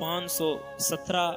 517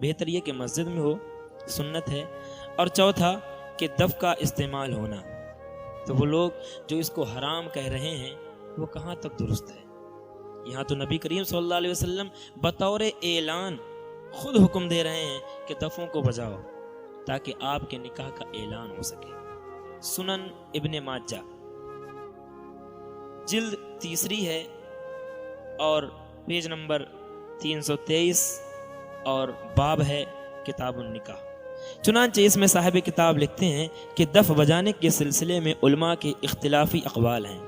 بہتر یہ کہ مسجد میں ہو، سنت ہے، اور چوتھا کہ دف کا استعمال ہونا۔ تو وہ لوگ جو اس کو حرام کہہ رہے ہیں وہ کہاں تک درست ہے؟ یہاں تو نبی کریم صلی اللہ علیہ وسلم بطور اعلان خود حکم دے رہے ہیں کہ دفوں کو بجاؤ تاکہ آپ کے نکاح کا اعلان ہو سکے۔ سنن ابن ماجہ جلد 3 ہے اور پیج نمبر 323 اور باب ہے کتاب النکاح۔ چنانچہ اس میں صاحب کتاب لکھتے ہیں کہ دف بجانے کے سلسلے میں علماء کے اختلافی اقوال ہیں۔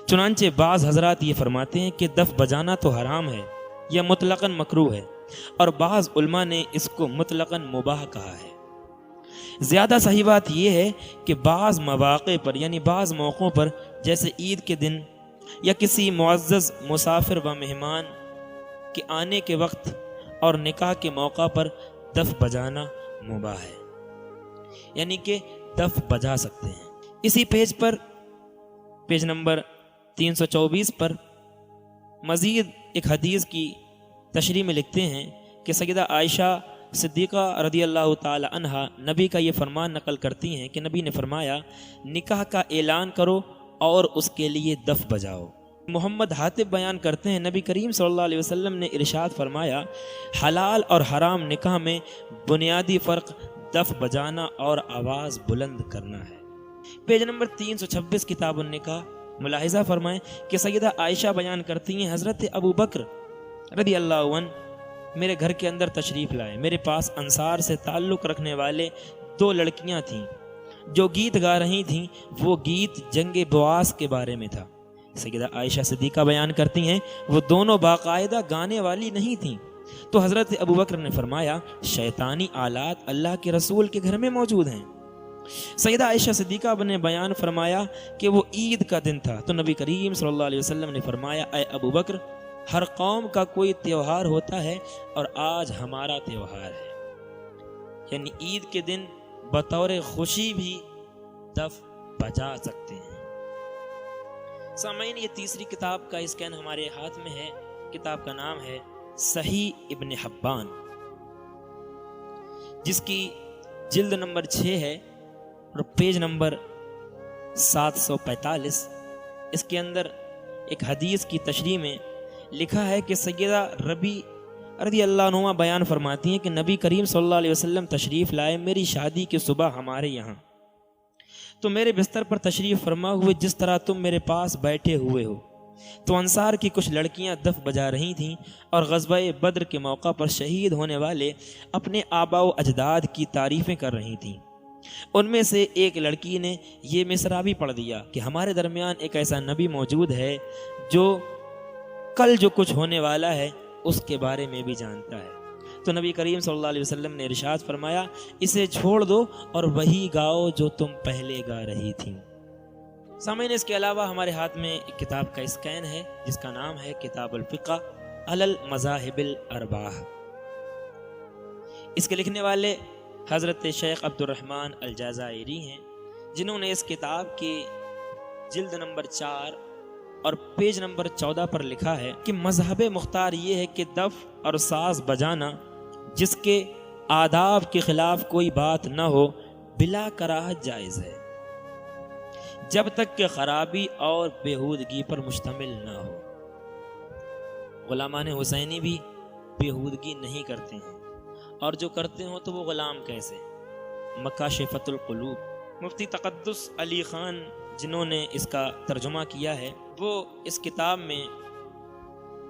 چنانچہ بعض حضرات یہ فرماتے ہیں کہ دف بجانا تو حرام ہے یا مطلقاً مکروہ ہے، اور بعض علماء نے اس کو مطلقاً مباح کہا ہے۔ زیادہ صحیح بات یہ ہے کہ بعض مواقع پر یعنی بعض موقعوں پر جیسے عید کے دن یا کسی معزز مسافر و مہمان کے آنے کے وقت اور نکاح کے موقع پر دف بجانا مباح ہے، یعنی کہ دف بجا سکتے ہیں۔ اسی پیج پر پیج نمبر 324 پر مزید ایک حدیث کی تشریح میں لکھتے ہیں کہ سیدہ عائشہ صدیقہ رضی اللہ تعالی عنہا نبی کا یہ فرمان نقل کرتی ہیں کہ نبی نے فرمایا نکاح کا اعلان کرو اور اس کے لیے دف بجاؤ۔ محمد حاتب بیان کرتے ہیں نبی کریم صلی اللہ علیہ وسلم نے ارشاد فرمایا حلال اور حرام نکاح میں بنیادی فرق دف بجانا اور آواز بلند کرنا ہے۔ پیج نمبر 326 کتاب النکاح ملاحظہ فرمائیں کہ سیدہ عائشہ بیان کرتی ہیں حضرت ابو بکر رضی اللہ عنہ میرے گھر کے اندر تشریف لائے۔ میرے پاس انصار سے تعلق رکھنے والے 2 لڑکیاں تھیں جو گیت گا رہی تھیں۔ وہ گیت جنگ بواس کے بارے میں تھا۔ سیدہ عائشہ صدیقہ بیان کرتی ہیں وہ دونوں باقاعدہ گانے والی نہیں تھیں، تو حضرت ابو بکر نے فرمایا شیطانی آلات اللہ کے رسول کے گھر میں موجود ہیں۔ سیدہ عائشہ صدیقہ نے بیان فرمایا کہ وہ عید کا دن تھا، تو نبی کریم صلی اللہ علیہ وسلم نے فرمایا اے ابو بکر ہر قوم کا کوئی تیوہار ہوتا ہے اور آج ہمارا تیوہار ہے، یعنی عید کے دن بطور خوشی بھی دف بجا سکتے ہیں۔ سامعین یہ تیسری کتاب کا اسکین ہمارے ہاتھ میں ہے۔ کتاب کا نام ہے صحیح ابن حبان، جس کی جلد نمبر 6 ہے اور پیج نمبر 745۔ اس کے اندر ایک حدیث کی تشریح میں لکھا ہے کہ سیدہ ربی رضی اللہ عنہ بیان فرماتی ہیں کہ نبی کریم صلی اللہ علیہ وسلم تشریف لائے میری شادی کی صبح ہمارے یہاں، تو میرے بستر پر تشریف فرما ہوئے جس طرح تم میرے پاس بیٹھے ہوئے ہو، تو انصار کی کچھ لڑکیاں دف بجا رہی تھیں اور غزوہ بدر کے موقع پر شہید ہونے والے اپنے آبا و اجداد کی تعریفیں کر رہی تھیں۔ ان میں سے ایک لڑکی نے یہ مصرع بھی پڑھ دیا کہ ہمارے درمیان ایک ایسا نبی موجود ہے جو کل جو کچھ ہونے والا ہے اس کے بارے میں بھی جانتا ہے۔ تو نبی کریم صلی اللہ علیہ وسلم نے ارشاد فرمایا اسے چھوڑ دو اور وہی گاؤ جو تم پہلے گا رہی تھیں۔ سامعین اس کے علاوہ ہمارے ہاتھ میں ایک کتاب کا اسکین ہے جس کا نام ہے کتاب الفقہ علی المذاہب الاربعہ۔ اس کے لکھنے والے حضرت شیخ عبد الرحمن الجزائری ہیں، جنہوں نے اس کتاب کی جلد نمبر 4 اور پیج نمبر 14 پر لکھا ہے کہ مذہب مختار یہ ہے کہ دف اور ساز بجانا جس کے آداب کے خلاف کوئی بات نہ ہو بلا کراہت جائز ہے، جب تک کہ خرابی اور بےہودگی پر مشتمل نہ ہو۔ غلامان حسینی بھی بےہودگی نہیں کرتے ہیں، اور جو کرتے ہوں تو وہ غلام کیسے؟ مکاشفۃ القلوب مفتی تقدس علی خان جنہوں نے اس کا ترجمہ کیا ہے، وہ اس کتاب میں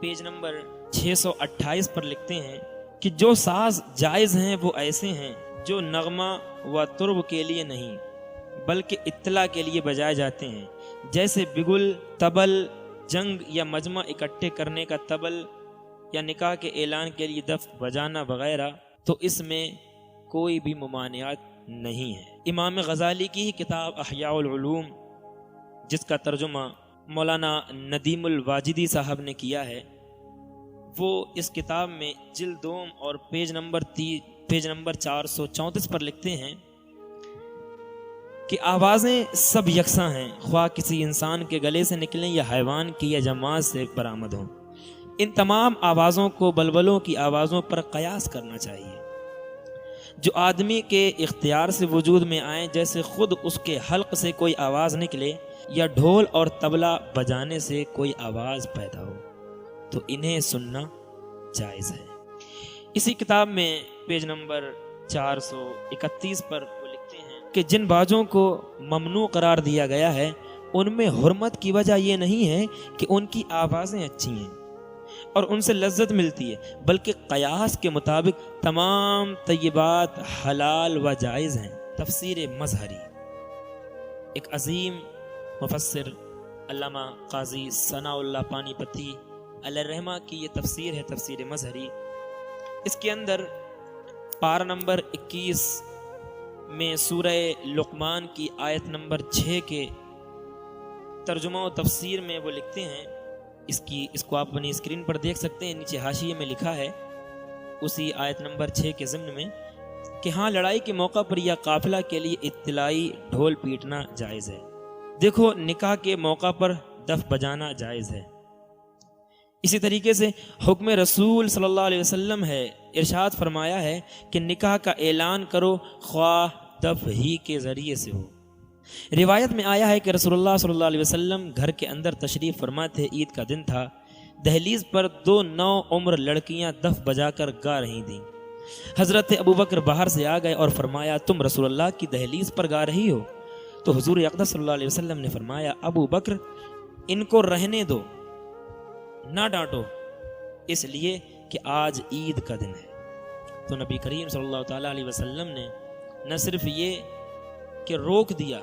پیج نمبر 628 پر لکھتے ہیں کہ جو ساز جائز ہیں وہ ایسے ہیں جو نغمہ و ترب کے لیے نہیں بلکہ اطلاع کے لیے بجائے جاتے ہیں، جیسے بگل، تبل، جنگ یا مجمع اکٹھے کرنے کا تبل یا نکاح کے اعلان کے لیے دف بجانا وغیرہ، تو اس میں کوئی بھی ممانعات نہیں ہے۔ امام غزالی کی ہی کتاب احیاء العلوم جس کا ترجمہ مولانا ندیم الواجدی صاحب نے کیا ہے، وہ اس کتاب میں جلد 2 اور پیج نمبر 434 پر لکھتے ہیں کہ آوازیں سب یکساں ہیں، خواہ کسی انسان کے گلے سے نکلیں یا حیوان کی یا جماعت سے برآمد ہوں۔ ان تمام آوازوں کو بلبلوں کی آوازوں پر قیاس کرنا چاہیے۔ جو آدمی کے اختیار سے وجود میں آئیں، جیسے خود اس کے حلق سے کوئی آواز نکلے یا ڈھول اور طبلہ بجانے سے کوئی آواز پیدا ہو، تو انہیں سننا جائز ہے۔ اسی کتاب میں پیج نمبر 431 پر وہ لکھتے ہیں کہ جن بازوں کو ممنوع قرار دیا گیا ہے ان میں حرمت کی وجہ یہ نہیں ہے کہ ان کی آوازیں اچھی ہیں اور ان سے لذت ملتی ہے، بلکہ قیاس کے مطابق تمام طیبات حلال و جائز ہیں۔ تفسیر مظہری، ایک عظیم مفسر علامہ قاضی ثناء اللہ پانی پتی علیہ الرحمہ کی یہ تفسیر ہے، تفسیر مظہری۔ اس کے اندر پارہ نمبر 21 میں سورہ لقمان کی آیت نمبر 6 کے ترجمہ و تفسیر میں وہ لکھتے ہیں، اس کو آپ اپنی اسکرین پر دیکھ سکتے ہیں، نیچے حاشیے میں لکھا ہے اسی آیت نمبر 6 کے ضمن میں کہ ہاں لڑائی کے موقع پر یا قافلہ کے لیے اطلاعی ڈھول پیٹنا جائز ہے۔ دیکھو نکاح کے موقع پر دف بجانا جائز ہے۔ اسی طریقے سے حکم رسول صلی اللہ علیہ وسلم ہے، ارشاد فرمایا ہے کہ نکاح کا اعلان کرو خواہ دف ہی کے ذریعے سے ہو۔ روایت میں آیا ہے کہ رسول اللہ صلی اللہ علیہ وسلم گھر کے اندر تشریف فرما تھے، عید کا دن تھا، دہلیز پر 2 نو عمر لڑکیاں دف بجا کر گا رہی تھیں۔ حضرت ابوبکر باہر سے آ گئے اور فرمایا تم رسول اللہ کی دہلیز پر گا رہی ہو؟ تو حضور اقدس صلی اللہ علیہ وسلم نے فرمایا ابو بکر ان کو رہنے دو، نہ ڈانٹو، اس لیے کہ آج عید کا دن ہے۔ تو نبی کریم صلی اللہ تعالیٰ علیہ وسلم نے نہ صرف یہ کہ روک دیا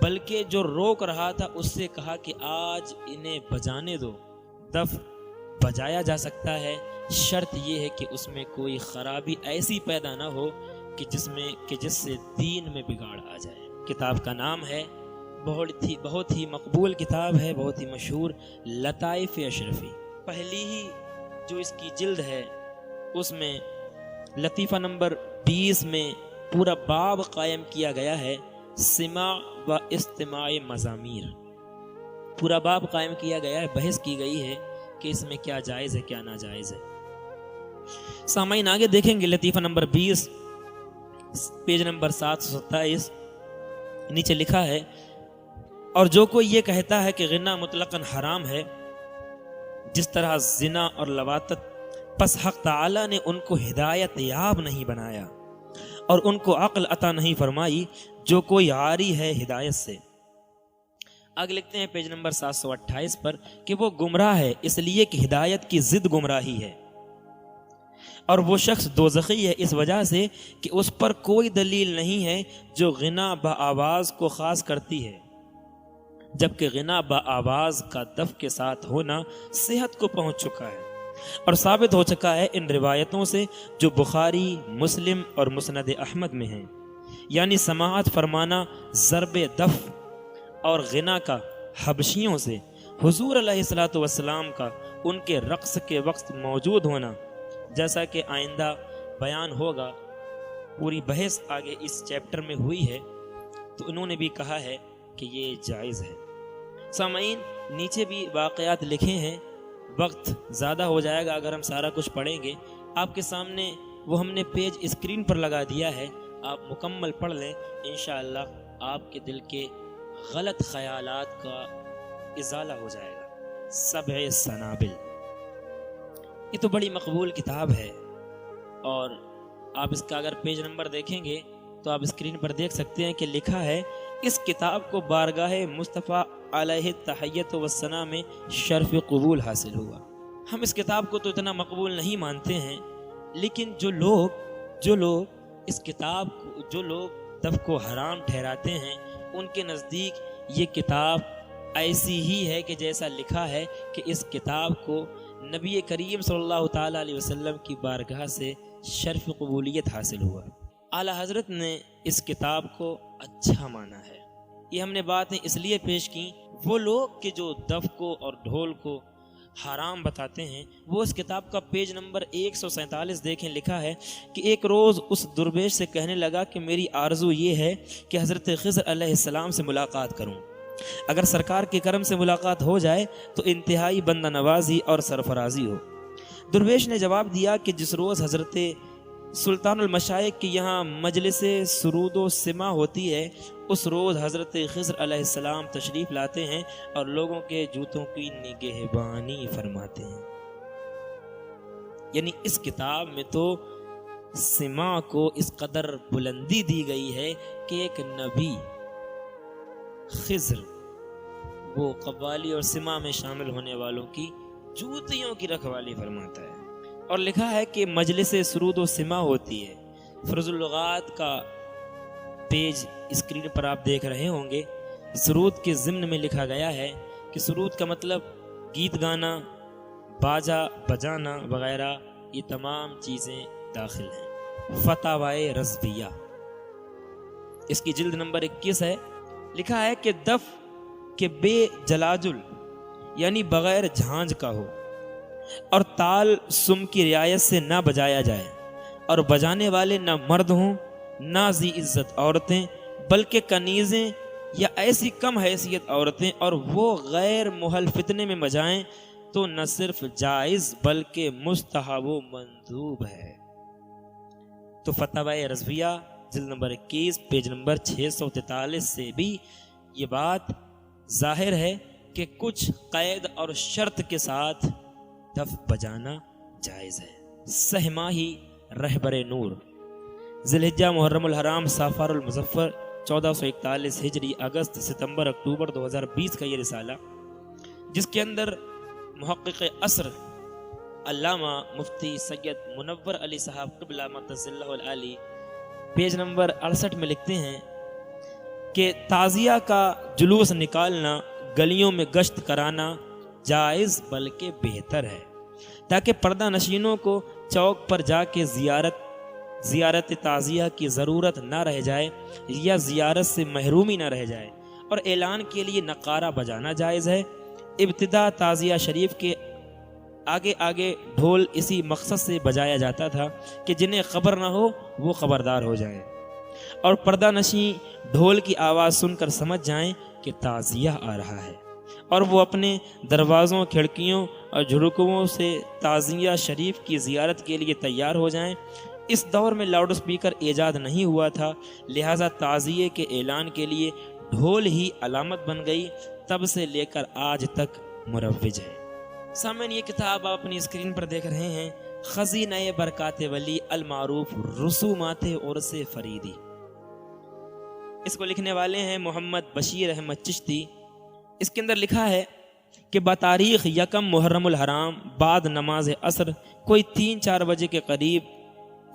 بلکہ جو روک رہا تھا اس سے کہا کہ آج انہیں بجانے دو، دف بجایا جا سکتا ہے، شرط یہ ہے کہ اس میں کوئی خرابی ایسی پیدا نہ ہو کہ جس سے دین میں بگاڑ آ جائے۔ کتاب کا نام ہے، بہت ہی مقبول کتاب ہے، بہت ہی مشہور، لطائف اشرفی۔ پہلی ہی جو اس کی جلد ہے اس میں لطیفہ نمبر 20 میں پورا باب قائم کیا گیا ہے، سماع و استماع مزامیر، پورا باب قائم کیا گیا ہے، بحث کی گئی ہے کہ اس میں کیا جائز ہے کیا ناجائز ہے۔ سامعین آگے دیکھیں گے لطیفہ نمبر 20 پیج نمبر 727، نیچے لکھا ہے اور جو کوئی یہ کہتا ہے کہ غنا مطلقاً حرام ہے جس طرح زنا اور لواطت، پس حق تعالی نے ان کو ہدایت یاب نہیں بنایا اور ان کو عقل عطا نہیں فرمائی جو کوئی عاری ہے ہدایت سے۔ آگے لکھتے ہیں پیج نمبر 728 پر کہ وہ گمراہ ہے اس لیے کہ ہدایت کی ضد گمراہی ہے، اور وہ شخص دوزخی ہے اس وجہ سے کہ اس پر کوئی دلیل نہیں ہے جو غنا با آواز کو خاص کرتی ہے، جبکہ غنا با آواز کا دف کے ساتھ ہونا صحت کو پہنچ چکا ہے اور ثابت ہو چکا ہے ان روایتوں سے جو بخاری، مسلم اور مسند احمد میں ہیں، یعنی سماعت فرمانا ضرب دف اور غنا کا حبشیوں سے، حضور علیہ الصلوۃ والسلام کا ان کے رقص کے وقت موجود ہونا، جیسا کہ آئندہ بیان ہوگا، پوری بحث آگے اس چیپٹر میں ہوئی ہے، تو انہوں نے بھی کہا ہے کہ یہ جائز ہے۔ سامعین نیچے بھی واقعات لکھے ہیں، وقت زیادہ ہو جائے گا اگر ہم سارا کچھ پڑھیں گے، آپ کے سامنے وہ ہم نے پیج اسکرین پر لگا دیا ہے، آپ مکمل پڑھ لیں، انشاءاللہ آپ کے دل کے غلط خیالات کا ازالہ ہو جائے گا۔ سبع سنابل، یہ تو بڑی مقبول کتاب ہے، اور آپ اس کا اگر پیج نمبر دیکھیں گے تو آپ اسکرین پر دیکھ سکتے ہیں کہ لکھا ہے اس کتاب کو بارگاہ مصطفیٰ علیہ تحیت و ثنا میں شرف قبول حاصل ہوا۔ ہم اس کتاب کو تو اتنا مقبول نہیں مانتے ہیں، لیکن جو لوگ اس کتاب کو، جو لوگ دف کو حرام ٹھہراتے ہیں، ان کے نزدیک یہ کتاب ایسی ہی ہے کہ جیسا لکھا ہے کہ اس کتاب کو نبی کریم صلی اللہ تعالیٰ علیہ وسلم کی بارگاہ سے شرف قبولیت حاصل ہوا۔ اعلیٰ حضرت نے اس کتاب کو اچھا مانا ہے۔ یہ ہم نے باتیں اس لیے پیش کی، وہ لوگ کہ جو دف کو اور ڈھول کو حرام بتاتے ہیں، وہ اس کتاب کا پیج نمبر 147 دیکھیں، لکھا ہے کہ ایک روز اس درویش سے کہنے لگا کہ میری آرزو یہ ہے کہ حضرت خضر علیہ السلام سے ملاقات کروں، اگر سرکار کے کرم سے ملاقات ہو جائے تو انتہائی بندہ نوازی اور سرفرازی ہو۔ درویش نے جواب دیا کہ جس روز حضرت سلطان المشائق کے یہاں مجلس سرود و سما ہوتی ہے، اس روز حضرت خضر علیہ السلام تشریف لاتے ہیں اور لوگوں کے جوتوں کی نگہبانی فرماتے ہیں۔ یعنی اس کتاب میں تو سما کو اس قدر بلندی دی گئی ہے کہ ایک نبی خضر وہ قوالی اور سما میں شامل ہونے والوں کی جوتیوں کی رکھوالی فرماتا ہے۔ اور لکھا ہے کہ مجلس سرود و سما ہوتی ہے۔ فروز اللغات کا پیج اسکرین پر آپ دیکھ رہے ہوں گے۔ سرود کے ضمن میں لکھا گیا ہے کہ سرود کا مطلب گیت گانا، باجا بجانا وغیرہ، یہ تمام چیزیں داخل ہیں۔ فتاوائے رضویہ اس کی جلد نمبر 21 ہے۔ لکھا ہے کہ دف کے بے جلاجل یعنی بغیر جھانج کا ہو، اور تال سم کی رعایت سے نہ بجایا جائے، اور بجانے والے نہ مرد ہوں نہ ذی عزت عورتیں، بلکہ کنیزیں یا ایسی کم حیثیت عورتیں، اور وہ غیر محل فتنے میں بجائیں تو نہ صرف جائز بلکہ مستحب و مندوب ہے۔ تو فتاوی رضویہ جلد نمبر 21 پیج نمبر 643 سے بھی یہ بات ظاہر ہے کہ کچھ قید اور شرط کے ساتھ دف بجانا جائز ہے۔ سہماہی رہبر نور ذی الحجہ محرم الحرام صافار المظفر 1441 ہجری اگست ستمبر اکتوبر 2020 کا یہ رسالہ، جس کے اندر محقق عصر علامہ مفتی سید منور علی صاحب قبلہ مقدس اللہ العالی پیج نمبر 68 میں لکھتے ہیں کہ تعزیہ کا جلوس نکالنا، گلیوں میں گشت کرانا جائز بلکہ بہتر ہے، تاکہ پردہ نشینوں کو چوک پر جا کے زیارت تعزیہ کی ضرورت نہ رہ جائے یا زیارت سے محرومی نہ رہ جائے، اور اعلان کے لیے نقارہ بجانا جائز ہے۔ ابتدا تعزیہ شریف کے آگے آگے ڈھول اسی مقصد سے بجایا جاتا تھا کہ جنہیں خبر نہ ہو وہ خبردار ہو جائیں، اور پردہ نشین ڈھول کی آواز سن کر سمجھ جائیں کہ تعزیہ آ رہا ہے، اور وہ اپنے دروازوں، کھڑکیوں اور جھڑکوں سے تعزیہ شریف کی زیارت کے لیے تیار ہو جائیں۔ اس دور میں لاؤڈ سپیکر ایجاد نہیں ہوا تھا، لہٰذا تعزیے کے اعلان کے لیے ڈھول ہی علامت بن گئی، تب سے لے کر آج تک مروج ہے۔ سامعین، یہ کتاب آپ اپنی اسکرین پر دیکھ رہے ہیں، خزینہ برکات ولی المعروف رسومات عرس فریدی۔ اس کو لکھنے والے ہیں محمد بشیر احمد چشتی۔ اس کے اندر لکھا ہے کہ بتاریخ 1 محرم الحرام بعد نماز عصر کوئی 3-4 بجے کے قریب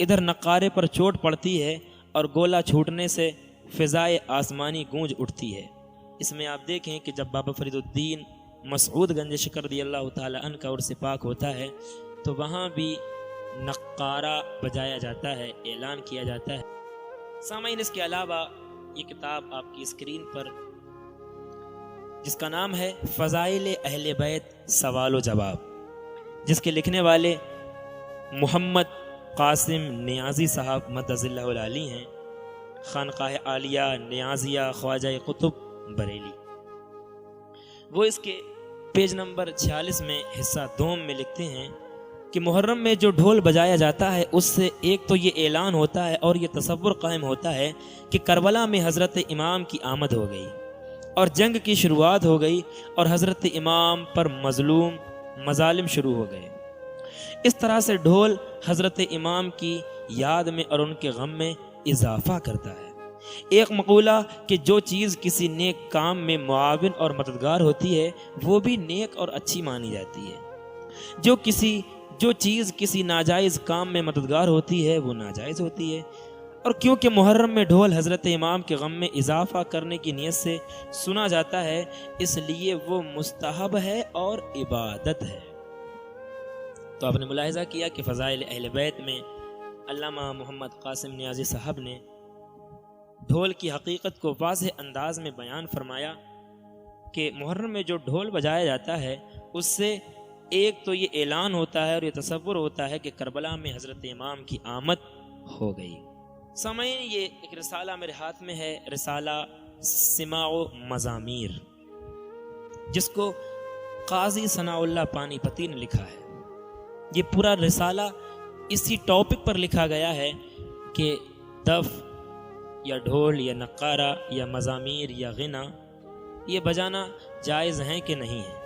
ادھر نقارے پر چوٹ پڑتی ہے اور گولا چھوٹنے سے فضائے آسمانی گونج اٹھتی ہے۔ اس میں آپ دیکھیں کہ جب بابا فرید الدین مسعود گنج شکر رضی اللہ تعالی عنہ کا عرس پاک ہوتا ہے تو وہاں بھی نقارہ بجایا جاتا ہے، اعلان کیا جاتا ہے۔ سامعین، اس کے علاوہ یہ کتاب آپ کی اسکرین پر جس کا نام ہے فضائل اہل بیت سوال و جواب، جس کے لکھنے والے محمد قاسم نیازی صاحب مدظ اللہ العالی ہیں، خانقاہ عالیہ نیازیہ خواجہ قطب بریلی۔ وہ اس کے پیج نمبر 46 میں حصہ دوم میں لکھتے ہیں کہ محرم میں جو ڈھول بجایا جاتا ہے اس سے ایک تو یہ اعلان ہوتا ہے اور یہ تصور قائم ہوتا ہے کہ کربلا میں حضرت امام کی آمد ہو گئی اور جنگ کی شروعات ہو گئی اور حضرت امام پر مظالم شروع ہو گئے۔ اس طرح سے ڈھول حضرت امام کی یاد میں اور ان کے غم میں اضافہ کرتا ہے۔ ایک مقولہ کہ جو چیز کسی نیک کام میں معاون اور مددگار ہوتی ہے وہ بھی نیک اور اچھی مانی جاتی ہے، جو چیز کسی ناجائز کام میں مددگار ہوتی ہے وہ ناجائز ہوتی ہے۔ اور کیونکہ محرم میں ڈھول حضرت امام کے غم میں اضافہ کرنے کی نیت سے سنا جاتا ہے، اس لیے وہ مستحب ہے اور عبادت ہے۔ تو آپ نے ملاحظہ کیا کہ فضائل اہل بیت میں علامہ محمد قاسم نیازی صاحب نے ڈھول کی حقیقت کو واضح انداز میں بیان فرمایا کہ محرم میں جو ڈھول بجایا جاتا ہے اس سے ایک تو یہ اعلان ہوتا ہے اور یہ تصور ہوتا ہے کہ کربلا میں حضرت امام کی آمد ہو گئی۔ سامعین، یہ ایک رسالہ میرے ہاتھ میں ہے، رسالہ سماع و مزامیر، جس کو قاضی ثناء اللہ پانی پتی نے لکھا ہے۔ یہ پورا رسالہ اسی ٹاپک پر لکھا گیا ہے کہ دف یا ڈھول یا نقارہ یا مزامیر یا غنا یہ بجانا جائز ہیں کہ نہیں ہے۔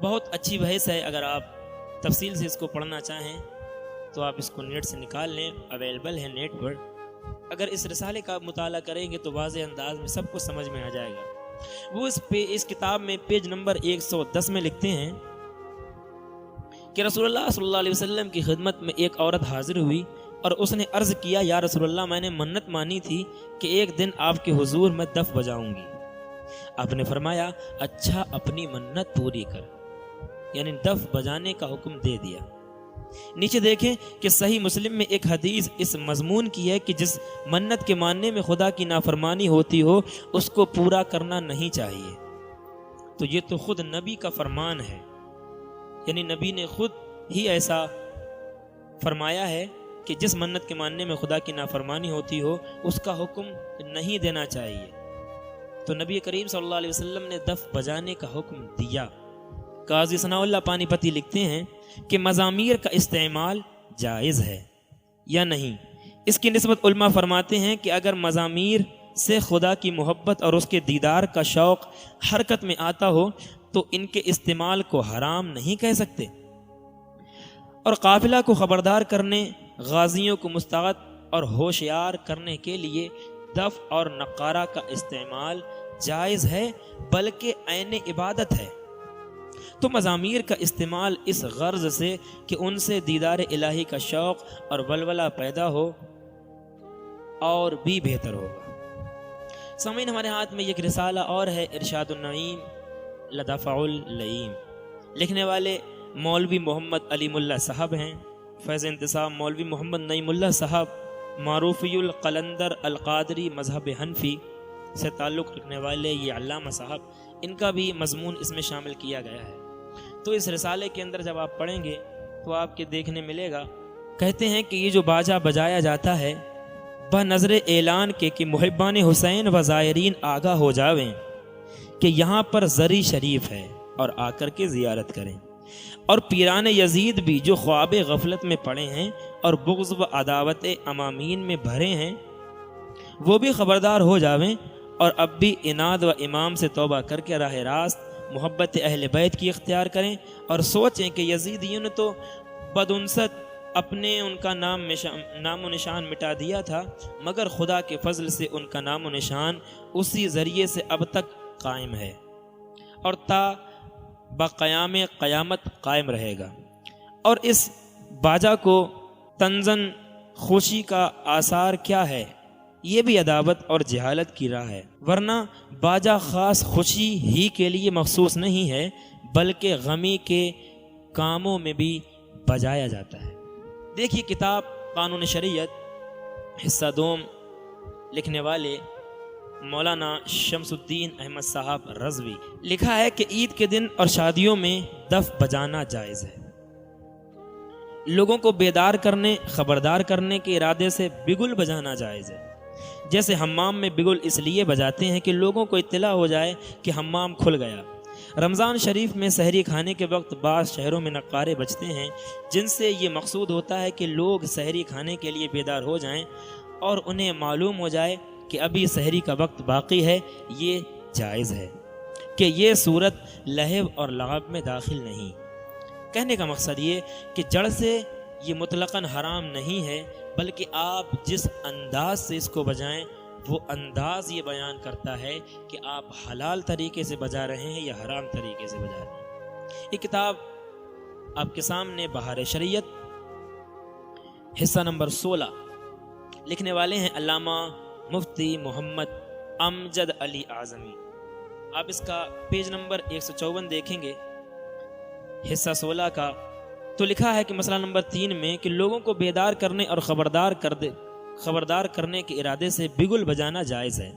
بہت اچھی بحث ہے، اگر آپ تفصیل سے اس کو پڑھنا چاہیں تو آپ اس کو نیٹ سے نکال لیں، اویلیبل ہے نیٹ پر۔ اگر اس رسالے کا مطالعہ کریں گے تو واضح انداز میں سب کو سمجھ میں آ جائے گا۔ وہ اس کتاب میں پیج نمبر 110 میں لکھتے ہیں کہ رسول اللہ صلی اللہ علیہ وسلم کی خدمت میں ایک عورت حاضر ہوئی اور اس نے عرض کیا، یا رسول اللہ، میں نے منت مانی تھی کہ ایک دن آپ کے حضور میں دف بجاؤں گی۔ آپ نے فرمایا، اچھا، اپنی منت پوری کر، یعنی دف بجانے کا حکم دے دیا۔ نیچے دیکھیں کہ صحیح مسلم میں ایک حدیث اس مضمون کی ہے کہ جس منت کے ماننے میں خدا کی نافرمانی ہوتی ہو اس کو پورا کرنا نہیں چاہیے۔ تو یہ تو خود نبی کا فرمان ہے، یعنی نبی نے خود ہی ایسا فرمایا ہے کہ جس منت کے ماننے میں خدا کی نافرمانی ہوتی ہو اس کا حکم نہیں دینا چاہیے۔ تو نبی کریم صلی اللہ علیہ وسلم نے دف بجانے کا حکم دیا۔ قاضی ثناء اللہ پانی پتی لکھتے ہیں کہ مزامیر کا استعمال جائز ہے یا نہیں، اس کی نسبت علماء فرماتے ہیں کہ اگر مزامیر سے خدا کی محبت اور اس کے دیدار کا شوق حرکت میں آتا ہو تو ان کے استعمال کو حرام نہیں کہہ سکتے۔ اور قافلہ کو خبردار کرنے، غازیوں کو مستعد اور ہوشیار کرنے کے لیے دف اور نقارہ کا استعمال جائز ہے، بلکہ عین عبادت ہے۔ تو مزامیر کا استعمال اس غرض سے کہ ان سے دیدار الہی کا شوق اور ولولہ پیدا ہو اور بھی بہتر ہوگا۔ سامعین، ہمارے ہاتھ میں ایک رسالہ اور ہے، ارشاد النعیم لدفع اللئیم، لکھنے والے مولوی محمد علیم اللہ صاحب ہیں۔ فیض انتصاب مولوی محمد نعیم اللہ صاحب معروفی القلندر القادری مذہب حنفی سے تعلق رکھنے والے یہ علامہ صاحب، ان کا بھی مضمون اس میں شامل کیا گیا ہے۔ تو اس رسالے کے اندر جب آپ پڑھیں گے تو آپ کے دیکھنے ملے گا، کہتے ہیں کہ یہ جو باجا بجایا جاتا ہے بنظر اعلان کے کہ محبان حسین و زائرین آگاہ ہو جاویں کہ یہاں پر زری شریف ہے اور آ کر کے زیارت کریں، اور پیران یزید بھی جو خواب غفلت میں پڑے ہیں اور بغض و عداوت امامین میں بھرے ہیں وہ بھی خبردار ہو جاویں، اور اب بھی اناد و امام سے توبہ کر کے راہ راست محبت اہل بیت کی اختیار کریں، اور سوچیں کہ یزیدیوں نے تو بدانست اپنے ان کا نام و نشان مٹا دیا تھا، مگر خدا کے فضل سے ان کا نام و نشان اسی ذریعے سے اب تک قائم ہے اور تا بقیام قیامت قائم رہے گا۔ اور اس باجا کو تنزن خوشی کا آثار کیا ہے؟ یہ بھی عداوت اور جہالت کی راہ ہے، ورنہ باجا خاص خوشی ہی کے لیے مخصوص نہیں ہے بلکہ غمی کے کاموں میں بھی بجایا جاتا ہے۔ دیکھیے کتاب قانون شریعت حصہ دوم، لکھنے والے مولانا شمس الدین احمد صاحب رضوی، لکھا ہے کہ عید کے دن اور شادیوں میں دف بجانا جائز ہے۔ لوگوں کو بیدار کرنے، خبردار کرنے کے ارادے سے بگل بجانا جائز ہے۔ جیسے حمام میں بگل اس لیے بجاتے ہیں کہ لوگوں کو اطلاع ہو جائے کہ حمام کھل گیا۔ رمضان شریف میں سحری کھانے کے وقت بعض شہروں میں نقارے بجتے ہیں جن سے یہ مقصود ہوتا ہے کہ لوگ سحری کھانے کے لیے بیدار ہو جائیں اور انہیں معلوم ہو جائے کہ ابھی سحری کا وقت باقی ہے۔ یہ جائز ہے کہ یہ صورت لہو اور لغب میں داخل نہیں۔ کہنے کا مقصد یہ کہ جڑ سے یہ مطلقاً حرام نہیں ہے، بلکہ آپ جس انداز سے اس کو بجائیں وہ انداز یہ بیان کرتا ہے کہ آپ حلال طریقے سے بجا رہے ہیں یا حرام طریقے سے بجا رہے ہیں۔ یہ کتاب آپ کے سامنے بہار شریعت حصہ نمبر 16، لکھنے والے ہیں علامہ مفتی محمد امجد علی اعظمی۔ آپ اس کا پیج نمبر 154 دیکھیں گے حصہ 16 کا، تو لکھا ہے کہ مسئلہ نمبر 3 میں کہ لوگوں کو بیدار کرنے اور خبردار کرنے کے ارادے سے بگل بجانا جائز ہے۔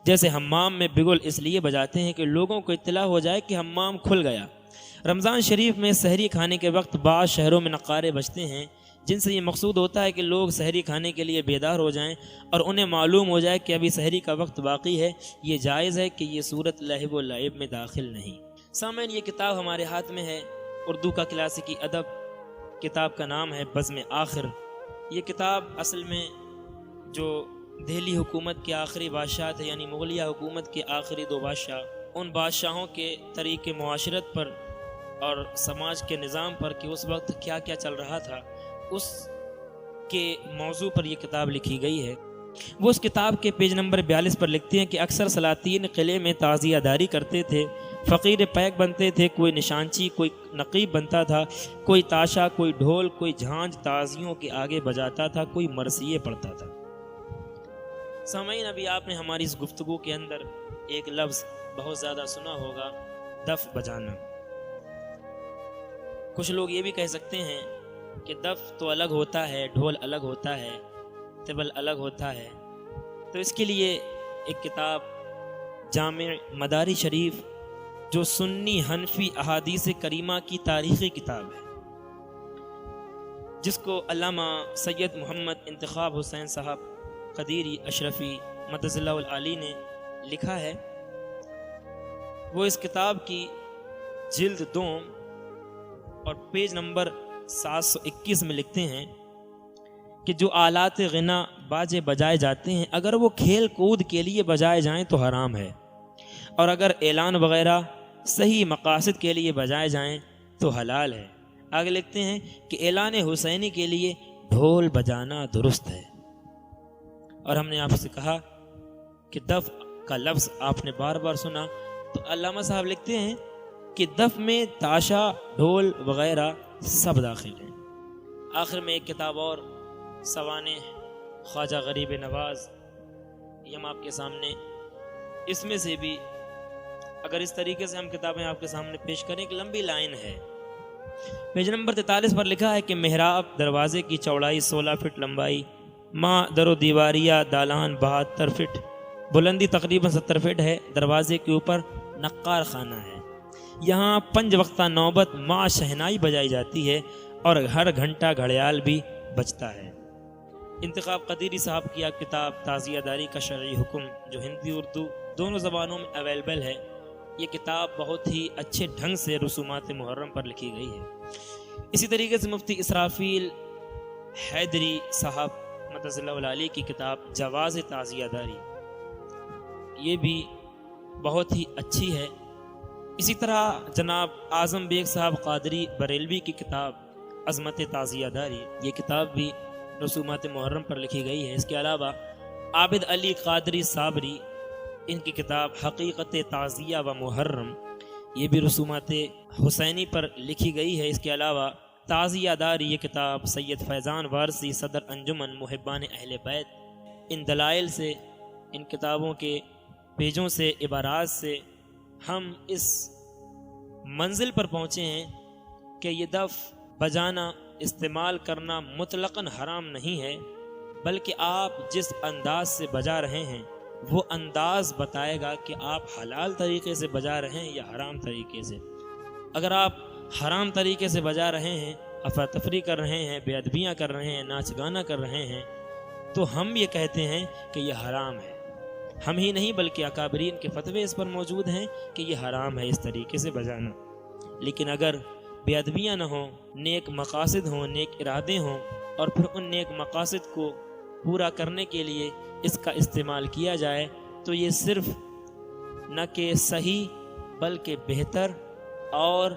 جیسے حمام میں بگل اس لیے بجاتے ہیں کہ لوگوں کو اطلاع ہو جائے کہ حمام کھل گیا۔ رمضان شریف میں سحری کھانے کے وقت بعض شہروں میں نقارے بجتے ہیں جن سے یہ مقصود ہوتا ہے کہ لوگ سحری کھانے کے لیے بیدار ہو جائیں اور انہیں معلوم ہو جائے کہ ابھی سحری کا وقت باقی ہے۔ یہ جائز ہے کہ یہ صورت لہو و لعب میں داخل نہیں۔ سامعین، یہ کتاب ہمارے ہاتھ میں ہے، اردو کا کلاسیکی ادب کتاب کا نام ہے بزم آخر۔ یہ کتاب اصل میں جو دہلی حکومت کے آخری بادشاہ تھے، یعنی مغلیہ حکومت کے آخری 2 بادشاہ، ان بادشاہوں کے طریق معاشرت پر اور سماج کے نظام پر کہ اس وقت کیا کیا چل رہا تھا، اس کے موضوع پر یہ کتاب لکھی گئی ہے۔ وہ اس کتاب کے پیج نمبر 42 پر لکھتے ہیں کہ اکثر سلاطین قلعے میں تعزیہ داری کرتے تھے، فقیر پیک بنتے تھے، کوئی نشانچی، کوئی نقیب بنتا تھا، کوئی تاشا، کوئی ڈھول، کوئی جھانج تعزیوں کے آگے بجاتا تھا، کوئی مرثیے پڑھتا تھا۔ سامعین، ابھی آپ نے ہماری اس گفتگو کے اندر ایک لفظ بہت زیادہ سنا ہوگا، دف بجانا۔ کچھ لوگ یہ بھی کہہ سکتے ہیں کہ دف تو الگ ہوتا ہے، ڈھول الگ ہوتا ہے، طبل الگ ہوتا ہے۔ تو اس کے لیے ایک کتاب جامع مداری شریف جو سنی حنفی احادیث کریمہ کی تاریخی کتاب ہے، جس کو علامہ سید محمد انتخاب حسین صاحب قدیری اشرفی مدظ اللہ العالی نے لکھا ہے، وہ اس کتاب کی جلد 2 اور پیج نمبر 721 میں لکھتے ہیں کہ جو آلات غنا باجے بجائے جاتے ہیں اگر وہ کھیل کود کے لیے بجائے جائیں تو حرام ہے، اور اگر اعلان وغیرہ صحیح مقاصد کے لیے بجائے جائیں تو حلال ہے۔ آگے لکھتے ہیں کہ اعلان حسینی کے لیے ڈھول بجانا درست ہے۔ اور ہم نے آپ سے کہا کہ دف کا لفظ آپ نے بار بار سنا، تو علامہ صاحب لکھتے ہیں کہ دف میں تاشا، ڈھول وغیرہ سب داخل ہیں۔ آخر میں ایک کتاب اور سوانح خواجہ غریب نواز، یہ ہم آپ کے سامنے، اس میں سے بھی اگر اس طریقے سے ہم کتابیں آپ کے سامنے پیش کریں، ایک لمبی لائن ہے۔ پیج نمبر 43 پر لکھا ہے کہ محراب دروازے کی چوڑائی 16 فٹ، لمبائی ماں در و دیواریہ دالان 72 فٹ، بلندی تقریباً 70 فٹ ہے۔ دروازے کے اوپر نقار خانہ ہے، یہاں 5 وقتہ نوبت ماں شہنائی بجائی جاتی ہے اور ہر گھنٹہ گھڑیال بھی بجتا ہے۔ انتخاب قدیری صاحب کی کتاب تعزیہ داری کا شرعی حکم، جو ہندی اردو دونوں زبانوں میں اویلیبل ہے، یہ کتاب بہت ہی اچھے ڈھنگ سے رسومات محرم پر لکھی گئی ہے۔ اسی طریقے سے مفتی اسرافیل حیدری صاحب مدظ اللہ العالی کی کتاب جواز تعزیہ داری، یہ بھی بہت ہی اچھی ہے۔ اسی طرح جناب اعظم بیگ صاحب قادری بریلوی کی کتاب عظمت تعزیہ داری، یہ کتاب بھی رسومات محرم پر لکھی گئی ہے۔ اس کے علاوہ عابد علی قادری صابری، ان کی کتاب حقیقت تعزیہ و محرم، یہ بھی رسومات حسینی پر لکھی گئی ہے۔ اس کے علاوہ تعزیہ داری، یہ کتاب سید فیضان وارثی صدر انجمن محبان اہل بیت، ان دلائل سے، ان کتابوں کے پیجوں سے، عبارات سے ہم اس منزل پر پہنچے ہیں کہ یہ دف بجانا، استعمال کرنا مطلقاً حرام نہیں ہے، بلکہ آپ جس انداز سے بجا رہے ہیں وہ انداز بتائے گا کہ آپ حلال طریقے سے بجا رہے ہیں یا حرام طریقے سے۔ اگر آپ حرام طریقے سے بجا رہے ہیں، افراتفری کر رہے ہیں، بے ادبیاں کر رہے ہیں، ناچ گانا کر رہے ہیں، تو ہم یہ کہتے ہیں کہ یہ حرام ہے۔ ہم ہی نہیں بلکہ اکابرین کے فتوے اس پر موجود ہیں کہ یہ حرام ہے اس طریقے سے بجانا۔ لیکن اگر بے ادبیاں نہ ہوں، نیک مقاصد ہوں، نیک ارادے ہوں، اور پھر ان نیک مقاصد کو پورا کرنے کے لیے اس کا استعمال کیا جائے، تو یہ صرف نہ کہ صحیح بلکہ بہتر اور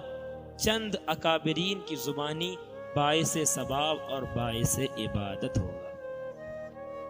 چند اکابرین کی زبانی باعث ثواب اور باعث عبادت ہوگا۔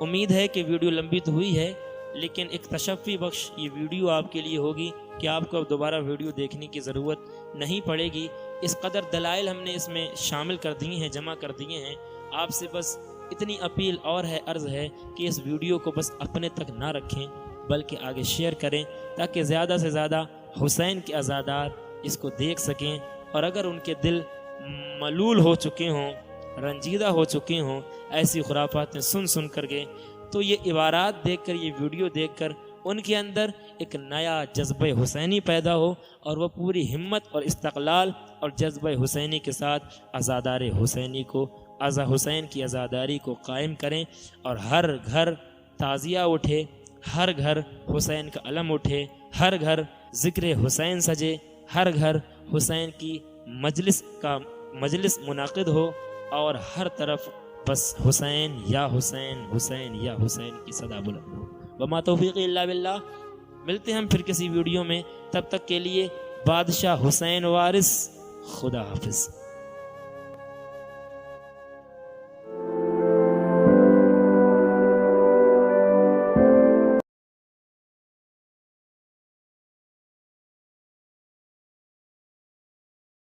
امید ہے کہ ویڈیو لمبی تو ہوئی ہے، لیکن ایک تشفی بخش یہ ویڈیو آپ کے لیے ہوگی کہ آپ کو اب دوبارہ ویڈیو دیکھنے کی ضرورت نہیں پڑے گی۔ اس قدر دلائل ہم نے اس میں شامل کر دیے ہیں، جمع کر دیے ہیں۔ آپ سے بس اتنی اپیل اور ہے، عرض ہے کہ اس ویڈیو کو بس اپنے تک نہ رکھیں بلکہ آگے شیئر کریں، تاکہ زیادہ سے زیادہ حسین کے عزادار اس کو دیکھ سکیں، اور اگر ان کے دل ملول ہو چکے ہوں، رنجیدہ ہو چکے ہوں ایسی خرافاتیں سن سن کر کے، تو یہ عبارات دیکھ کر، یہ ویڈیو دیکھ کر ان کے اندر ایک نیا جذبہ حسینی پیدا ہو، اور وہ پوری ہمت اور استقلال اور جذبہ حسینی کے ساتھ عزادار حسینی کو، حسین کی عزاداری کو قائم کریں، اور ہر گھر تعزیہ اٹھے، ہر گھر حسین کا علم اٹھے، ہر گھر ذکر حسین سجے، ہر گھر حسین کی مجلس کا مجلس منعقد ہو اور ہر طرف بس حسین یا حسین حسین یا حسین کی صدا بلند ہو۔ وما توفیق الا باللہ۔ ملتے ہیں ہم پھر کسی ویڈیو میں، تب تک کے لیے بادشاہ حسین وارث، خدا حافظ۔